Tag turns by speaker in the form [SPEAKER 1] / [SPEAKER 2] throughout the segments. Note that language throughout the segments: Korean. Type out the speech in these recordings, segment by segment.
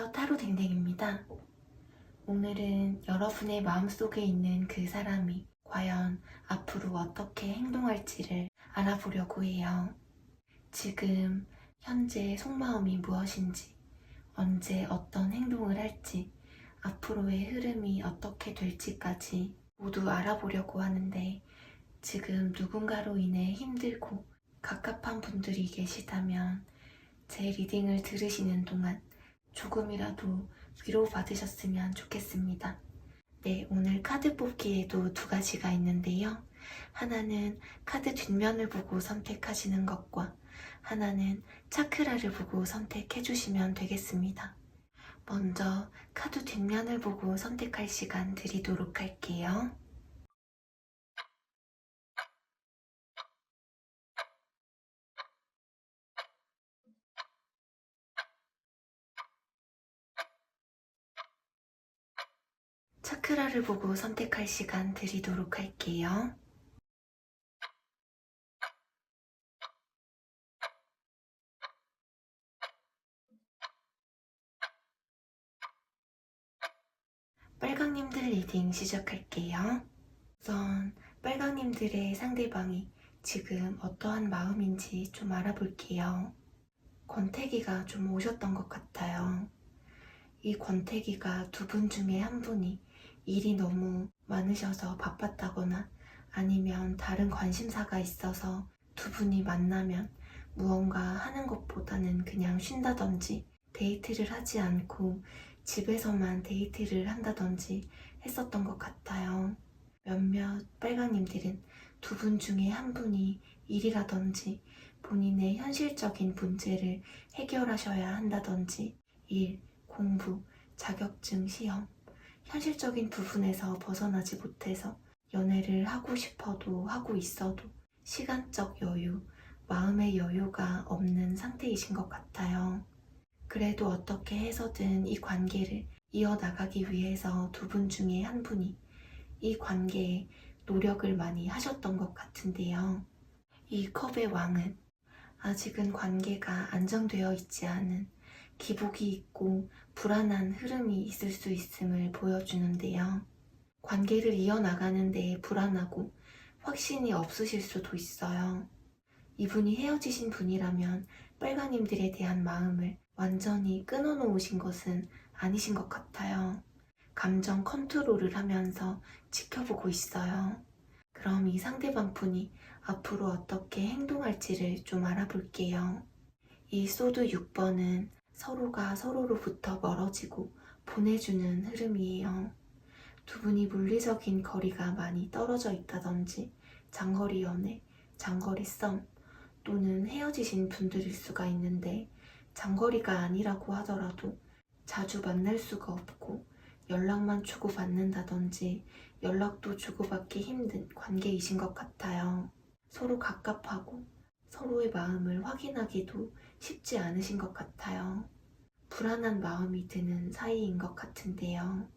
[SPEAKER 1] 안녕하세요. 타로댕댕입니다. 오늘은 여러분의 마음속에 있는 그 사람이 과연 앞으로 어떻게 행동할지를 알아보려고 해요. 지금 현재 속마음이 무엇인지, 언제 어떤 행동을 할지, 앞으로의 흐름이 어떻게 될지까지 모두 알아보려고 하는데, 지금 누군가로 인해 힘들고 갑갑한 분들이 계시다면 제 리딩을 들으시는 동안 조금이라도 위로받으셨으면 좋겠습니다. 네, 오늘 카드 뽑기에도 두 가지가 있는데요. 하나는 카드 뒷면을 보고 선택하시는 것과 하나는 차크라를 보고 선택해 주시면 되겠습니다. 먼저 카드 뒷면을 보고 선택할 시간 드리도록 할게요. 차크라를 보고 선택할 시간 드리도록 할게요. 빨강님들 리딩 시작할게요. 우선 빨강님들의 상대방이 지금 어떠한 마음인지 좀 알아볼게요. 권태기가 좀 오셨던 것 같아요. 이 권태기가 두 분 중에 한 분이 일이 너무 많으셔서 바빴다거나 아니면 다른 관심사가 있어서 두 분이 만나면 무언가 하는 것보다는 그냥 쉰다든지 데이트를 하지 않고 집에서만 데이트를 한다든지 했었던 것 같아요. 몇몇 빨강님들은 두 분 중에 한 분이 일이라든지 본인의 현실적인 문제를 해결하셔야 한다든지 일, 공부, 자격증, 시험, 현실적인 부분에서 벗어나지 못해서 연애를 하고 싶어도 하고 있어도 시간적 여유, 마음의 여유가 없는 상태이신 것 같아요. 그래도 어떻게 해서든 이 관계를 이어나가기 위해서 두 분 중에 한 분이 이 관계에 노력을 많이 하셨던 것 같은데요. 이 컵의 왕은 아직은 관계가 안정되어 있지 않은 기복이 있고 불안한 흐름이 있을 수 있음을 보여주는데요. 관계를 이어나가는 데 불안하고 확신이 없으실 수도 있어요. 이분이 헤어지신 분이라면 빨강님들에 대한 마음을 완전히 끊어놓으신 것은 아니신 것 같아요. 감정 컨트롤을 하면서 지켜보고 있어요. 그럼 이 상대방 분이 앞으로 어떻게 행동할지를 좀 알아볼게요. 이 소드 6번은 서로가 서로로부터 멀어지고 보내주는 흐름이에요. 두 분이 물리적인 거리가 많이 떨어져 있다든지 장거리 연애, 장거리 썸 또는 헤어지신 분들일 수가 있는데 장거리가 아니라고 하더라도 자주 만날 수가 없고 연락만 주고받는다든지 연락도 주고받기 힘든 관계이신 것 같아요. 서로 갑갑하고 서로의 마음을 확인하기도 쉽지 않으신 것 같아요. 불안한 마음이 드는 사이인 것 같은데요.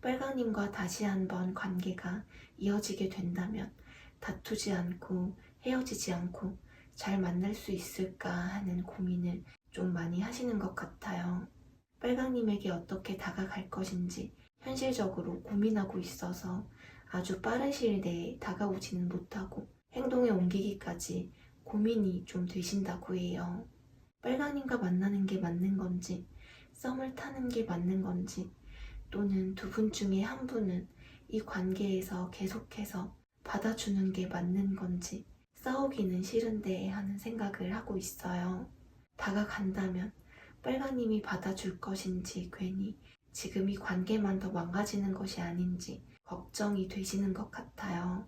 [SPEAKER 1] 빨강님과 다시 한번 관계가 이어지게 된다면 다투지 않고 헤어지지 않고 잘 만날 수 있을까 하는 고민을 좀 많이 하시는 것 같아요. 빨강님에게 어떻게 다가갈 것인지 현실적으로 고민하고 있어서 아주 빠른 시일 내에 다가오지는 못하고 행동에 옮기기까지 고민이 좀 되신다고 해요. 빨강님과 만나는 게 맞는 건지, 썸을 타는 게 맞는 건지, 또는 두 분 중에 한 분은 이 관계에서 계속해서 받아주는 게 맞는 건지 싸우기는 싫은데 하는 생각을 하고 있어요. 다가간다면 빨강님이 받아줄 것인지 괜히 지금 이 관계만 더 망가지는 것이 아닌지 걱정이 되시는 것 같아요.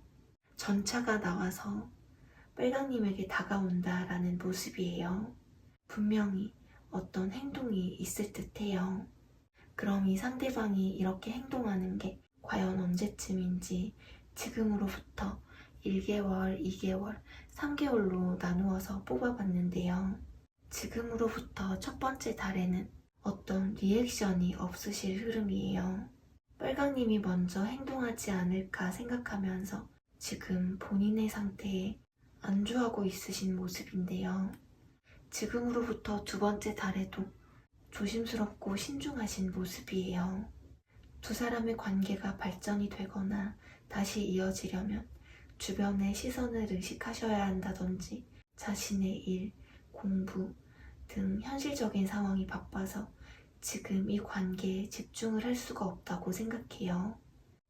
[SPEAKER 1] 전차가 나와서 빨강님에게 다가온다라는 모습이에요. 분명히 어떤 행동이 있을 듯해요. 그럼 이 상대방이 이렇게 행동하는 게 과연 언제쯤인지 지금으로부터 1개월, 2개월, 3개월로 나누어서 뽑아봤는데요. 지금으로부터 첫 번째 달에는 어떤 리액션이 없으실 흐름이에요. 빨강님이 먼저 행동하지 않을까 생각하면서 지금 본인의 상태에 안주하고 있으신 모습인데요. 지금으로부터 두 번째 달에도 조심스럽고 신중하신 모습이에요. 두 사람의 관계가 발전이 되거나 다시 이어지려면 주변의 시선을 의식하셔야 한다든지 자신의 일, 공부 등 현실적인 상황이 바빠서 지금 이 관계에 집중을 할 수가 없다고 생각해요.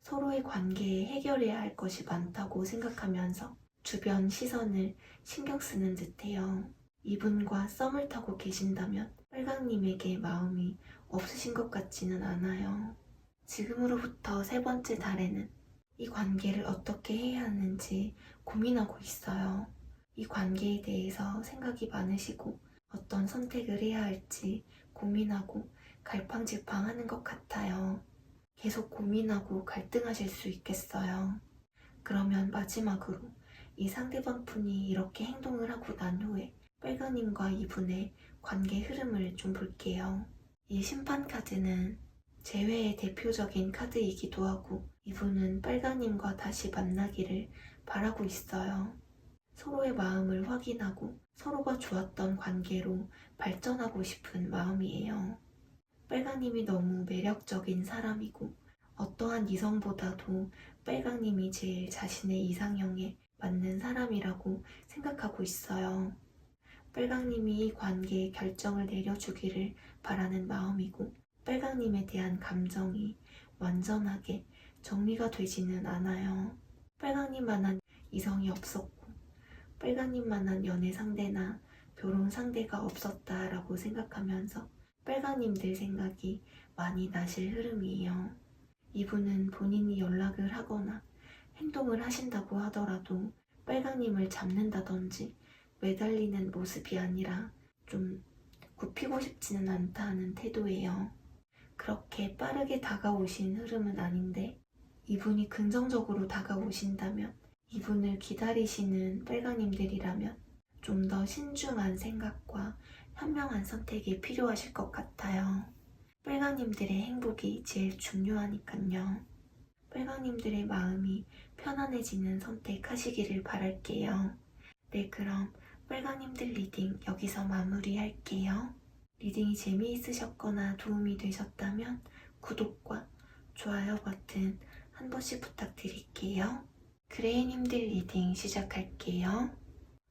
[SPEAKER 1] 서로의 관계에 해결해야 할 것이 많다고 생각하면서 주변 시선을 신경 쓰는 듯해요. 이분과 썸을 타고 계신다면 빨강님에게 마음이 없으신 것 같지는 않아요. 지금으로부터 3번째 달에는 이 관계를 어떻게 해야 하는지 고민하고 있어요. 이 관계에 대해서 생각이 많으시고 어떤 선택을 해야 할지 고민하고 갈팡질팡하는 것 같아요. 계속 고민하고 갈등하실 수 있겠어요. 그러면 마지막으로 이 상대방 분이 이렇게 행동을 하고 난 후에 빨강님과 이분의 관계 흐름을 좀 볼게요. 이 심판 카드는 재회의 대표적인 카드이기도 하고 이분은 빨강님과 다시 만나기를 바라고 있어요. 서로의 마음을 확인하고 서로가 좋았던 관계로 발전하고 싶은 마음이에요. 빨강님이 너무 매력적인 사람이고 어떠한 이성보다도 빨강님이 제일 자신의 이상형에 맞는 사람이라고 생각하고 있어요. 빨강님이 이 관계에 결정을 내려주기를 바라는 마음이고 빨강님에 대한 감정이 완전하게 정리가 되지는 않아요. 빨강님만한 이성이 없었고 빨강님만한 연애 상대나 결혼 상대가 없었다라고 생각하면서 빨강님들 생각이 많이 나실 흐름이에요. 이분은 본인이 연락을 하거나 행동을 하신다고 하더라도 빨강님을 잡는다든지 매달리는 모습이 아니라 좀 굽히고 싶지는 않다는 태도예요. 그렇게 빠르게 다가오신 흐름은 아닌데 이분이 긍정적으로 다가오신다면 이분을 기다리시는 빨강님들이라면 좀 더 신중한 생각과 현명한 선택이 필요하실 것 같아요. 빨강님들의 행복이 제일 중요하니깐요. 빨강님들의 마음이 편안해지는 선택하시기를 바랄게요. 네, 그럼 빨강님들 리딩 여기서 마무리할게요. 리딩이 재미있으셨거나 도움이 되셨다면 구독과 좋아요 버튼 한 번씩 부탁드릴게요. 그레이님들 리딩 시작할게요.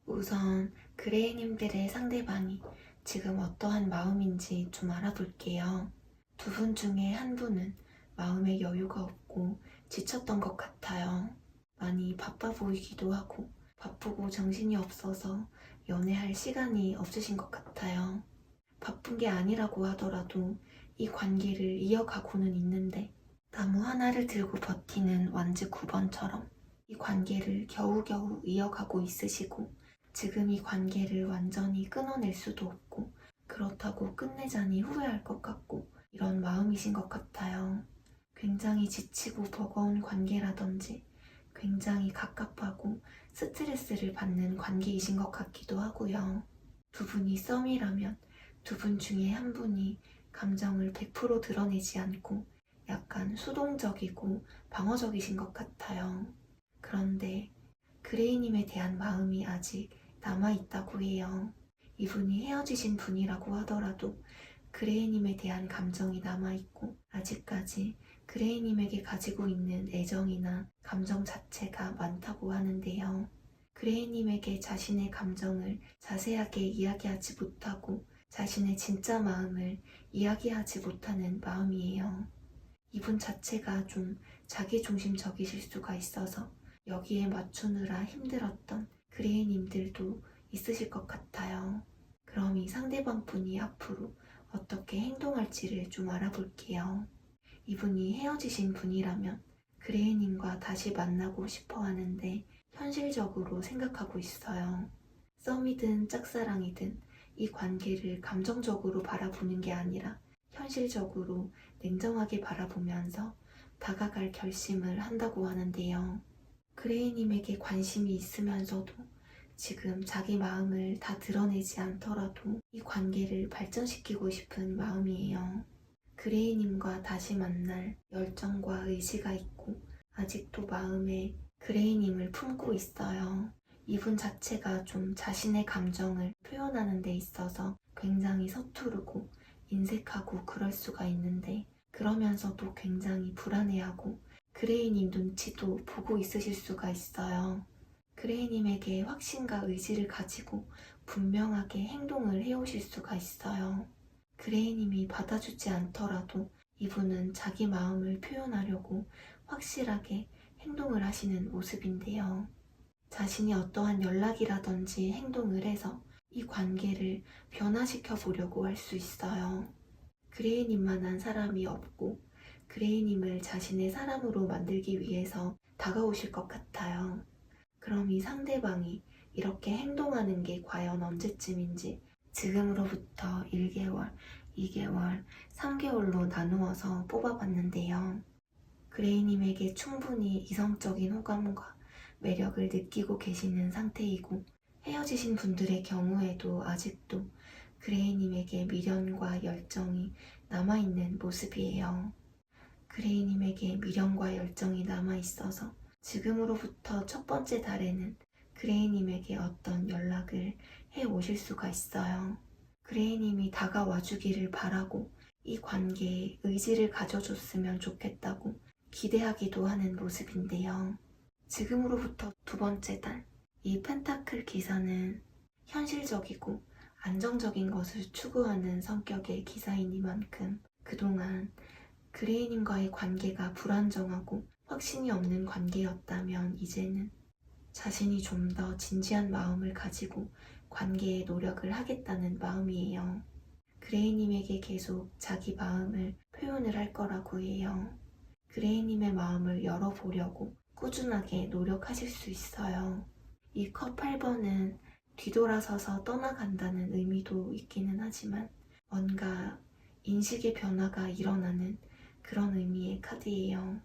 [SPEAKER 1] 우선 그레이님들의 상대방이 지금 어떠한 마음인지 좀 알아볼게요. 두 분 중에 한 분은 마음에 여유가 없고 지쳤던 것 같아요. 많이 바빠 보이기도 하고 바쁘고 정신이 없어서 연애할 시간이 없으신 것 같아요. 바쁜 게 아니라고 하더라도 이 관계를 이어가고는 있는데 나무 하나를 들고 버티는 완즈 9번처럼 이 관계를 겨우겨우 이어가고 있으시고 지금 이 관계를 완전히 끊어낼 수도 없고 그렇다고 끝내자니 후회할 것 같고 이런 마음이신 것 같아요. 굉장히 지치고 버거운 관계라든지 굉장히 갑갑하고 스트레스를 받는 관계이신 것 같기도 하고요. 두 분이 썸이라면 두 분 중에 한 분이 감정을 100% 드러내지 않고 약간 수동적이고 방어적이신 것 같아요. 그런데 그레이님에 대한 마음이 아직 남아있다고 해요. 이분이 헤어지신 분이라고 하더라도 그레이님에 대한 감정이 남아있고 아직까지 그레이님에게 가지고 있는 애정이나 감정 자체가 많다고 하는데요. 그레이님에게 자신의 감정을 자세하게 이야기하지 못하고 자신의 진짜 마음을 이야기하지 못하는 마음이에요. 이분 자체가 좀 자기중심적이실 수가 있어서 여기에 맞추느라 힘들었던 그레이님들도 있으실 것 같아요. 그럼 이 상대방 분이 앞으로 어떻게 행동할지를 좀 알아볼게요. 이분이 헤어지신 분이라면 그레이님과 다시 만나고 싶어 하는데 현실적으로 생각하고 있어요. 썸이든 짝사랑이든 이 관계를 감정적으로 바라보는 게 아니라 현실적으로 냉정하게 바라보면서 다가갈 결심을 한다고 하는데요. 그레이님에게 관심이 있으면서도 지금 자기 마음을 다 드러내지 않더라도 이 관계를 발전시키고 싶은 마음이에요. 그레이님과 다시 만날 열정과 의지가 있고 아직도 마음에 그레이님을 품고 있어요. 이분 자체가 좀 자신의 감정을 표현하는 데 있어서 굉장히 서투르고 인색하고 그럴 수가 있는데 그러면서도 굉장히 불안해하고 그레이님 눈치도 보고 있으실 수가 있어요. 그레이님에게 확신과 의지를 가지고 분명하게 행동을 해오실 수가 있어요. 그레이님이 받아주지 않더라도 이분은 자기 마음을 표현하려고 확실하게 행동을 하시는 모습인데요. 자신이 어떠한 연락이라든지 행동을 해서 이 관계를 변화시켜 보려고 할 수 있어요. 그레이님만한 사람이 없고 그레이님을 자신의 사람으로 만들기 위해서 다가오실 것 같아요. 그럼 이 상대방이 이렇게 행동하는 게 과연 언제쯤인지 지금으로부터 1개월, 2개월, 3개월로 나누어서 뽑아봤는데요. 그레이님에게 충분히 이성적인 호감과 매력을 느끼고 계시는 상태이고 헤어지신 분들의 경우에도 아직도 그레이님에게 미련과 열정이 남아있는 모습이에요. 그레이님에게 미련과 열정이 남아있어서 지금으로부터 첫 번째 달에는 그레이님에게 어떤 연락을 해 오실 수가 있어요. 그레이님이 다가와 주기를 바라고 이 관계에 의지를 가져줬으면 좋겠다고 기대하기도 하는 모습인데요. 지금으로부터 두 번째 달, 이 펜타클 기사는 현실적이고 안정적인 것을 추구하는 성격의 기사이니만큼 그동안 그레이님과의 관계가 불안정하고 확신이 없는 관계였다면 이제는 자신이 좀 더 진지한 마음을 가지고 관계에 노력을 하겠다는 마음이에요. 그레이님에게 계속 자기 마음을 표현을 할 거라고 해요. 그레이님의 마음을 열어보려고 꾸준하게 노력하실 수 있어요. 이 컵 8번은 뒤돌아서서 떠나간다는 의미도 있기는 하지만 뭔가 인식의 변화가 일어나는 그런 의미의 카드예요.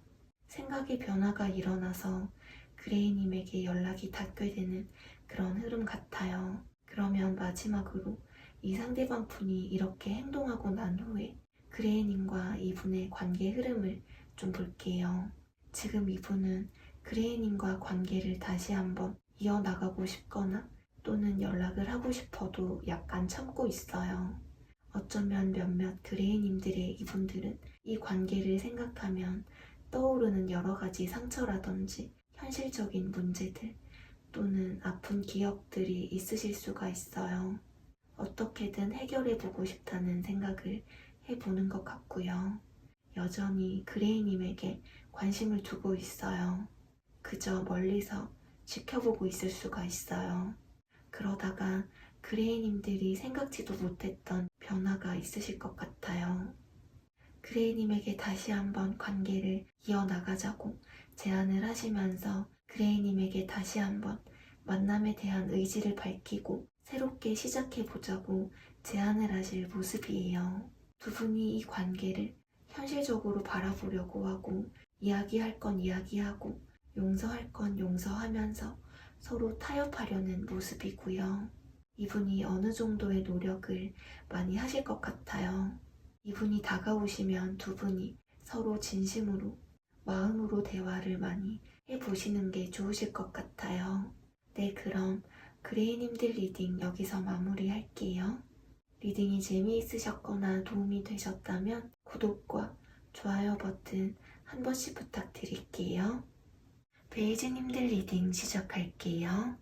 [SPEAKER 1] 생각의 변화가 일어나서 그레이님에게 연락이 닿게 되는 그런 흐름 같아요. 그러면 마지막으로 이 상대방 분이 이렇게 행동하고 난 후에 그레이님과 이분의 관계 흐름을 좀 볼게요. 지금 이분은 그레이님과 관계를 다시 한번 이어나가고 싶거나 또는 연락을 하고 싶어도 약간 참고 있어요. 어쩌면 몇몇 그레이님들의 이분들은 이 관계를 생각하면 떠오르는 여러 가지 상처라든지 현실적인 문제들 또는 아픈 기억들이 있으실 수가 있어요. 어떻게든 해결해보고 싶다는 생각을 해보는 것 같고요. 여전히 그레이님에게 관심을 두고 있어요. 그저 멀리서 지켜보고 있을 수가 있어요. 그러다가 그레이님들이 생각지도 못했던 변화가 있으실 것 같아요. 그레이님에게 다시 한번 관계를 이어나가자고 제안을 하시면서 그레이님에게 다시 한번 만남에 대한 의지를 밝히고 새롭게 시작해보자고 제안을 하실 모습이에요. 두 분이 이 관계를 현실적으로 바라보려고 하고 이야기할 건 이야기하고 용서할 건 용서하면서 서로 타협하려는 모습이고요. 이분이 어느 정도의 노력을 많이 하실 것 같아요. 이분이 다가오시면 두 분이 서로 진심으로 마음으로 대화를 많이 해보시는 게 좋으실 것 같아요. 네, 그럼 그레이님들 리딩 여기서 마무리할게요. 리딩이 재미있으셨거나 도움이 되셨다면 구독과 좋아요 버튼 한 번씩 부탁드릴게요. 베이지님들 리딩 시작할게요.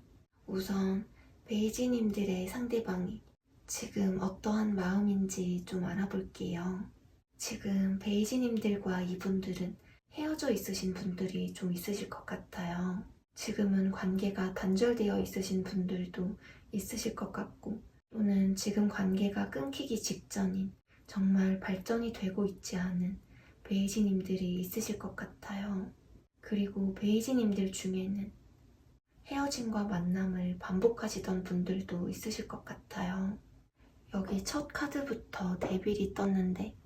[SPEAKER 1] 우선 베이지님들의 상대방이 지금 어떠한 마음인지 좀 알아볼게요. 지금 베이지님들과 이분들은 헤어져 있으신 분들이 좀 있으실 것 같아요. 지금은 관계가 단절되어 있으신 분들도 있으실 것 같고 또는 지금 관계가 끊기기 직전인 정말 발전이 되고 있지 않은 베이지님들이 있으실 것 같아요. 그리고 베이지님들 중에는 헤어짐과 만남을 반복하시던 분들도 있으실 것 같아요. 여기 첫 카드부터 데빌이 떴는데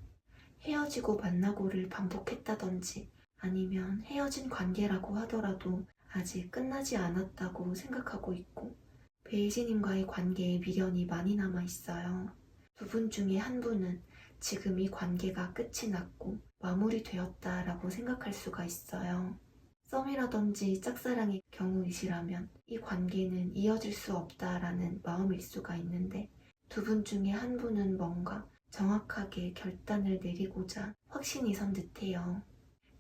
[SPEAKER 1] 헤어지고 만나고를 반복했다든지 아니면 헤어진 관계라고 하더라도 아직 끝나지 않았다고 생각하고 있고 베이지님과의 관계에 미련이 많이 남아있어요. 두 분 중에 한 분은 지금 이 관계가 끝이 났고 마무리되었다라고 생각할 수가 있어요. 썸이라든지 짝사랑의 경우이시라면 이 관계는 이어질 수 없다라는 마음일 수가 있는데 두 분 중에 한 분은 뭔가 정확하게 결단을 내리고자 확신이 선 듯해요.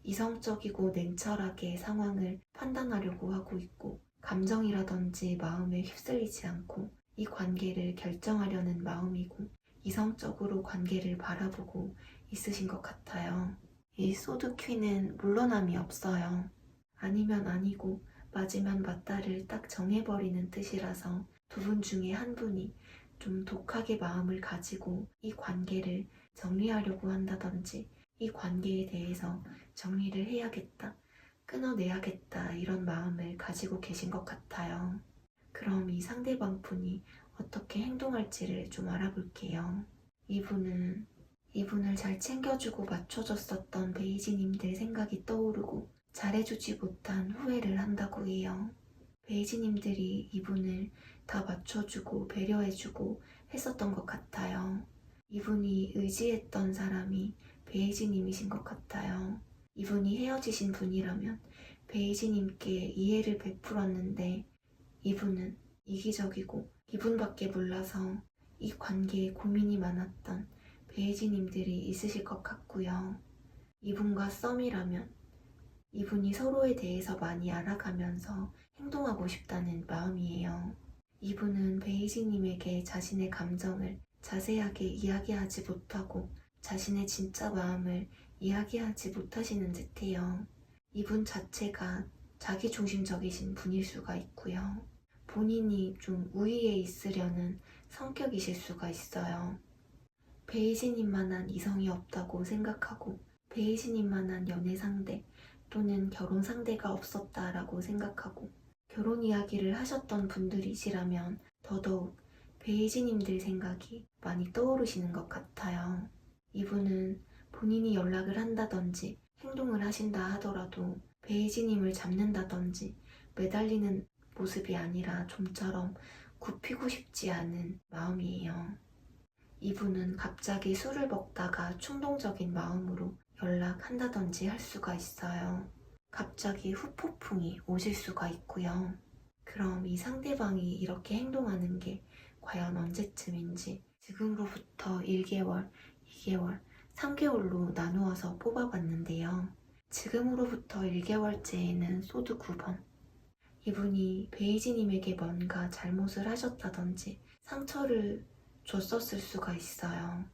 [SPEAKER 1] 이성적이고 냉철하게 상황을 판단하려고 하고 있고, 감정이라든지 마음에 휩쓸리지 않고 이 관계를 결정하려는 마음이고, 이성적으로 관계를 바라보고 있으신 것 같아요. 이 소드 퀸은 물러남이 없어요. 아니면 아니고 맞으면 맞다를 딱 정해버리는 뜻이라서 두 분 중에 한 분이 좀 독하게 마음을 가지고 이 관계를 정리하려고 한다든지, 이 관계에 대해서 정리를 해야겠다, 끊어내야겠다, 이런 마음을 가지고 계신 것 같아요. 그럼 이 상대방 분이 어떻게 행동할지를 좀 알아볼게요. 이분을 잘 챙겨주고 맞춰줬었던 베이지님들 생각이 떠오르고 잘해주지 못한 후회를 한다고 해요. 베이지님들이 이분을 다 맞춰주고 배려해주고 했었던 것 같아요. 이분이 의지했던 사람이 베이지님이신 것 같아요. 이분이 헤어지신 분이라면 베이지님께 이해를 베풀었는데, 이분은 이기적이고 이분밖에 몰라서 이 관계에 고민이 많았던 베이지님들이 있으실 것 같고요. 이분과 썸이라면 이분이 서로에 대해서 많이 알아가면서 행동하고 싶다는 마음이에요. 이분은 베이지님에게 자신의 감정을 자세하게 이야기하지 못하고 자신의 진짜 마음을 이야기하지 못하시는 듯해요. 이분 자체가 자기중심적이신 분일 수가 있고요. 본인이 좀 우위에 있으려는 성격이실 수가 있어요. 베이지님만한 이성이 없다고 생각하고 베이지님만한 연애 상대 또는 결혼 상대가 없었다라고 생각하고 결혼 이야기를 하셨던 분들이시라면 더더욱 베이지님들 생각이 많이 떠오르시는 것 같아요. 이분은 본인이 연락을 한다든지 행동을 하신다 하더라도 베이지님을 잡는다든지 매달리는 모습이 아니라 좀처럼 굽히고 싶지 않은 마음이에요. 이분은 갑자기 술을 먹다가 충동적인 마음으로 연락한다든지 할 수가 있어요. 갑자기 후폭풍이 오실 수가 있고요. 그럼 이 상대방이 이렇게 행동하는 게 과연 언제쯤인지 지금으로부터 1개월, 2개월, 3개월로 나누어서 뽑아봤는데요. 지금으로부터 1개월째에는 소드 9번. 이분이 베이지님에게 뭔가 잘못을 하셨다든지 상처를 줬었을 수가 있어요.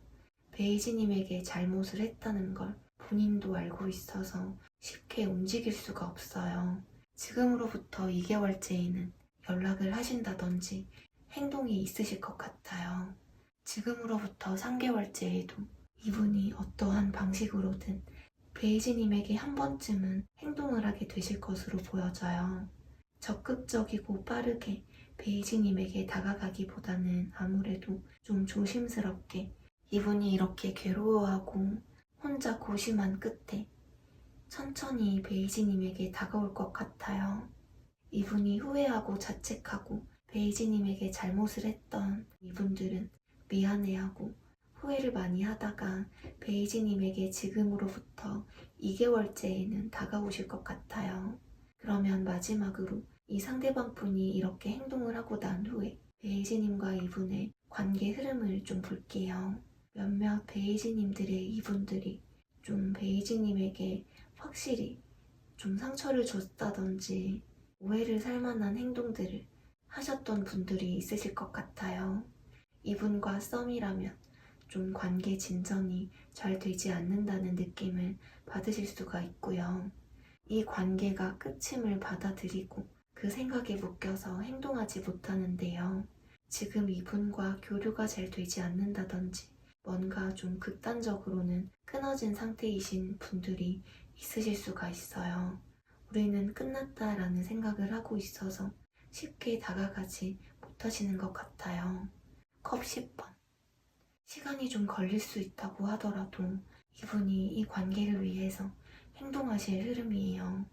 [SPEAKER 1] 베이지님에게 잘못을 했다는 걸 본인도 알고 있어서 쉽게 움직일 수가 없어요. 지금으로부터 2개월째에는 연락을 하신다든지 행동이 있으실 것 같아요. 지금으로부터 3개월째에도 이분이 어떠한 방식으로든 베이지님에게 한 번쯤은 행동을 하게 되실 것으로 보여져요. 적극적이고 빠르게 베이지님에게 다가가기보다는 아무래도 좀 조심스럽게 이분이 이렇게 괴로워하고 혼자 고심한 끝에 천천히 베이지님에게 다가올 것 같아요. 이분이 후회하고 자책하고 베이지님에게 잘못을 했던 이분들은 미안해하고 후회를 많이 하다가 베이지님에게 지금으로부터 2개월째에는 다가오실 것 같아요. 그러면 마지막으로 이 상대방 분이 이렇게 행동을 하고 난 후에 베이지님과 이분의 관계 흐름을 좀 볼게요. 몇몇 베이지님들의 이분들이 좀 베이지님에게 확실히 좀 상처를 줬다든지 오해를 살 만한 행동들을 하셨던 분들이 있으실 것 같아요. 이분과 썸이라면 좀 관계 진전이 잘 되지 않는다는 느낌을 받으실 수가 있고요. 이 관계가 끝임을 받아들이고 그 생각에 묶여서 행동하지 못하는데요. 지금 이분과 교류가 잘 되지 않는다든지 뭔가 좀 극단적으로는 끊어진 상태이신 분들이 있으실 수가 있어요. 우리는 끝났다라는 생각을 하고 있어서 쉽게 다가가지 못하시는 것 같아요. 컵 10번. 시간이 좀 걸릴 수 있다고 하더라도 이분이 이 관계를 위해서 행동하실 흐름이에요.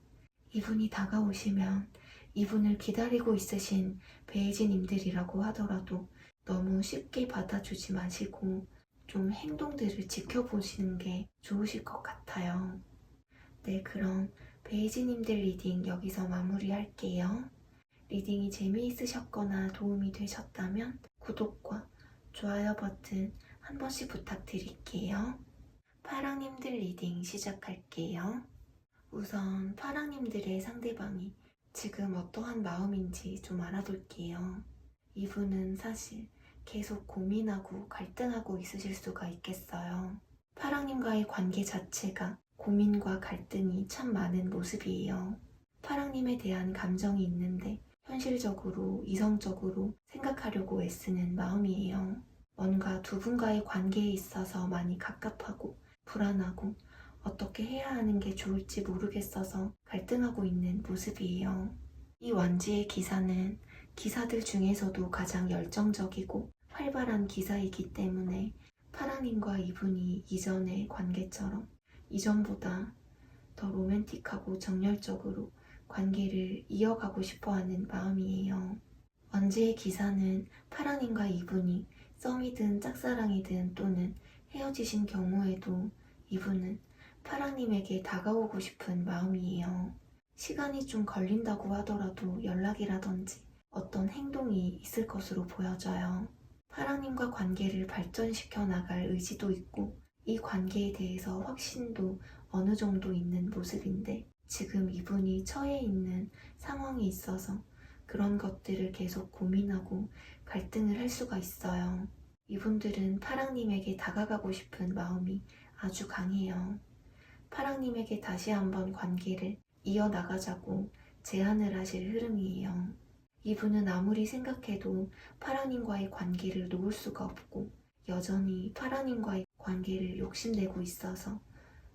[SPEAKER 1] 이분이 다가오시면 이분을 기다리고 있으신 베이지님들이라고 하더라도 너무 쉽게 받아주지 마시고 좀 행동들을 지켜보시는 게 좋으실 것 같아요. 네, 그럼 베이지님들 리딩 여기서 마무리할게요. 리딩이 재미있으셨거나 도움이 되셨다면 구독과 좋아요 버튼 한 번씩 부탁드릴게요. 파랑님들 리딩 시작할게요. 우선 파랑님들의 상대방이 지금 어떠한 마음인지 좀 알아볼게요. 이분은 사실 계속 고민하고 갈등하고 있으실 수가 있겠어요. 파랑님과의 관계 자체가 고민과 갈등이 참 많은 모습이에요. 파랑님에 대한 감정이 있는데 현실적으로, 이성적으로 생각하려고 애쓰는 마음이에요. 뭔가 두 분과의 관계에 있어서 많이 갑갑하고 불안하고 어떻게 해야 하는 게 좋을지 모르겠어서 갈등하고 있는 모습이에요. 이 완지의 기사는 기사들 중에서도 가장 열정적이고 활발한 기사이기 때문에 파랑님과 이분이 이전의 관계처럼 이전보다 더 로맨틱하고 정열적으로 관계를 이어가고 싶어하는 마음이에요. 완지의 기사는 파랑님과 이분이 썸이든 짝사랑이든 또는 헤어지신 경우에도 이분은 파랑님에게 다가오고 싶은 마음이에요. 시간이 좀 걸린다고 하더라도 연락이라든지 어떤 행동이 있을 것으로 보여져요. 파랑님과 관계를 발전시켜 나갈 의지도 있고 이 관계에 대해서 확신도 어느 정도 있는 모습인데 지금 이분이 처해 있는 상황이 있어서 그런 것들을 계속 고민하고 갈등을 할 수가 있어요. 이분들은 파랑님에게 다가가고 싶은 마음이 아주 강해요. 파랑님에게 다시 한번 관계를 이어나가자고 제안을 하실 흐름이에요. 이분은 아무리 생각해도 파랑님과의 관계를 놓을 수가 없고 여전히 파랑님과의 관계를 욕심내고 있어서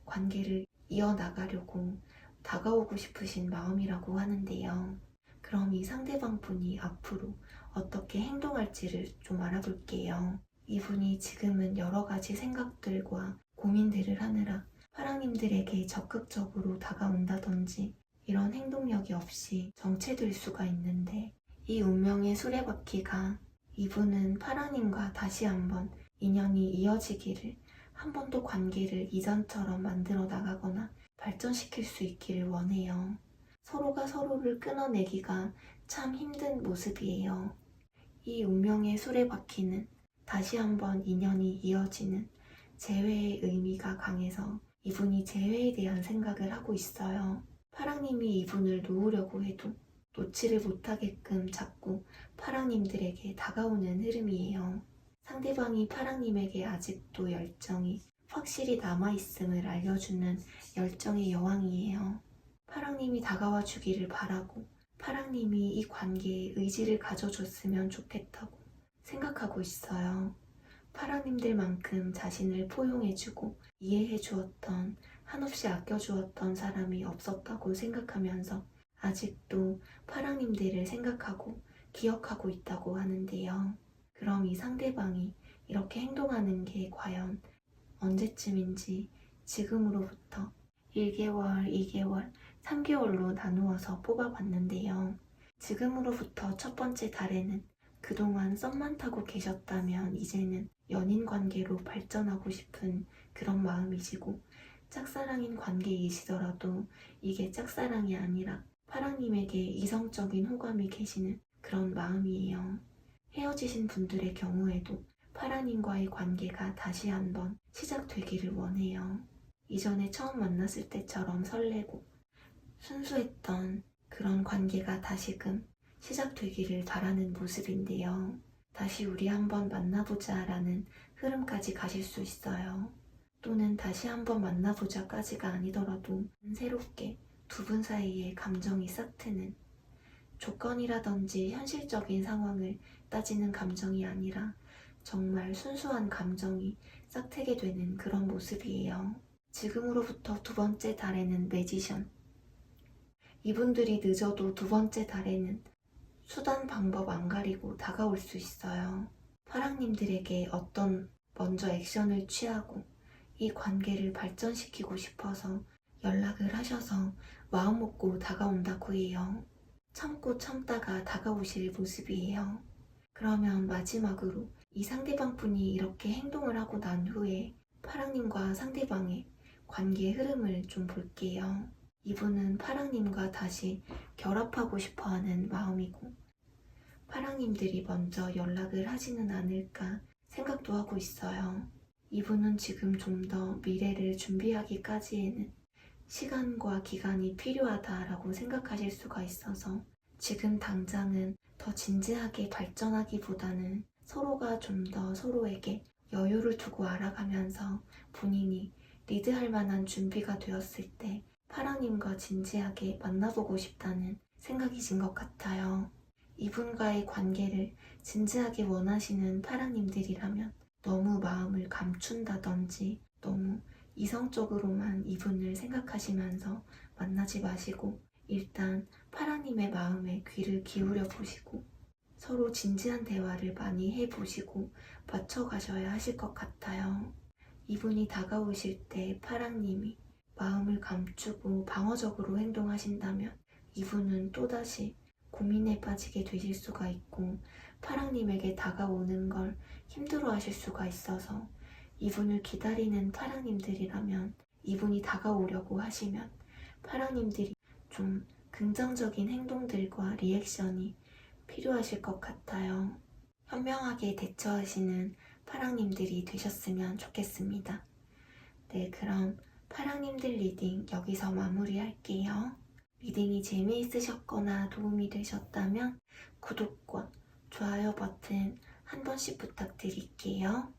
[SPEAKER 1] 관계를 이어나가려고 다가오고 싶으신 마음이라고 하는데요. 그럼 이 상대방 분이 앞으로 어떻게 행동할지를 좀 알아볼게요. 이분이 지금은 여러 가지 생각들과 고민들을 하느라 파랑님들에게 적극적으로 다가온다든지 이런 행동력이 없이 정체될 수가 있는데 이 운명의 수레바퀴가 이분은 파랑님과 다시 한번 인연이 이어지기를 한 번 더 관계를 이전처럼 만들어 나가거나 발전시킬 수 있기를 원해요. 서로가 서로를 끊어내기가 참 힘든 모습이에요. 이 운명의 수레바퀴는 다시 한번 인연이 이어지는 재회의 의미가 강해서 이분이 재회에 대한 생각을 하고 있어요. 파랑님이 이분을 놓으려고 해도 놓지를 못하게끔 자꾸 파랑님들에게 다가오는 흐름이에요. 상대방이 파랑님에게 아직도 열정이 확실히 남아있음을 알려주는 열정의 여왕이에요. 파랑님이 다가와 주기를 바라고 파랑님이 이 관계에 의지를 가져줬으면 좋겠다고 생각하고 있어요. 파랑님들만큼 자신을 포용해주고 이해해주었던, 한없이 아껴주었던 사람이 없었다고 생각하면서 아직도 파랑님들을 생각하고 기억하고 있다고 하는데요. 그럼 이 상대방이 이렇게 행동하는 게 과연 언제쯤인지 지금으로부터 1개월, 2개월, 3개월로 나누어서 뽑아봤는데요. 지금으로부터 첫 번째 달에는 그동안 썸만 타고 계셨다면 이제는 연인 관계로 발전하고 싶은 그런 마음이시고 짝사랑인 관계이시더라도 이게 짝사랑이 아니라 파랑님에게 이성적인 호감이 계시는 그런 마음이에요. 헤어지신 분들의 경우에도 파랑님과의 관계가 다시 한번 시작되기를 원해요. 이전에 처음 만났을 때처럼 설레고 순수했던 그런 관계가 다시금 시작되기를 바라는 모습인데요. 다시 우리 한번 만나보자 라는 흐름까지 가실 수 있어요. 또는 다시 한번 만나보자까지가 아니더라도 새롭게 두 분 사이에 감정이 싹 트는 조건이라든지 현실적인 상황을 따지는 감정이 아니라 정말 순수한 감정이 싹 트게 되는 그런 모습이에요. 지금으로부터 두 번째 달에는 매지션. 이분들이 늦어도 두 번째 달에는 수단 방법 안 가리고 다가올 수 있어요. 파랑님들에게 어떤 먼저 액션을 취하고 이 관계를 발전시키고 싶어서 연락을 하셔서 마음 먹고 다가온다고 해요. 참고 참다가 다가오실 모습이에요. 그러면 마지막으로 이 상대방 분이 이렇게 행동을 하고 난 후에 파랑님과 상대방의 관계의 흐름을 좀 볼게요. 이분은 파랑님과 다시 결합하고 싶어하는 마음이고 파랑님들이 먼저 연락을 하지는 않을까 생각도 하고 있어요. 이분은 지금 좀 더 미래를 준비하기까지에는 시간과 기간이 필요하다라고 생각하실 수가 있어서 지금 당장은 더 진지하게 발전하기보다는 서로가 좀 더 서로에게 여유를 두고 알아가면서 본인이 리드할 만한 준비가 되었을 때 파랑님과 진지하게 만나보고 싶다는 생각이신 것 같아요. 이분과의 관계를 진지하게 원하시는 파랑님들이라면 너무 마음을 감춘다든지 너무 이성적으로만 이분을 생각하시면서 만나지 마시고 일단 파랑님의 마음에 귀를 기울여 보시고 서로 진지한 대화를 많이 해보시고 맞춰가셔야 하실 것 같아요. 이분이 다가오실 때 파랑님이 마음을 감추고 방어적으로 행동하신다면 이분은 또다시 고민에 빠지게 되실 수가 있고 파랑님에게 다가오는 걸 힘들어 하실 수가 있어서 이분을 기다리는 파랑님들이라면 이분이 다가오려고 하시면 파랑님들이 좀 긍정적인 행동들과 리액션이 필요하실 것 같아요. 현명하게 대처하시는 파랑님들이 되셨으면 좋겠습니다. 네, 그럼 파랑님들 리딩 여기서 마무리할게요. 리딩이 재미있으셨거나 도움이 되셨다면 구독과 좋아요 버튼 한 번씩 부탁드릴게요.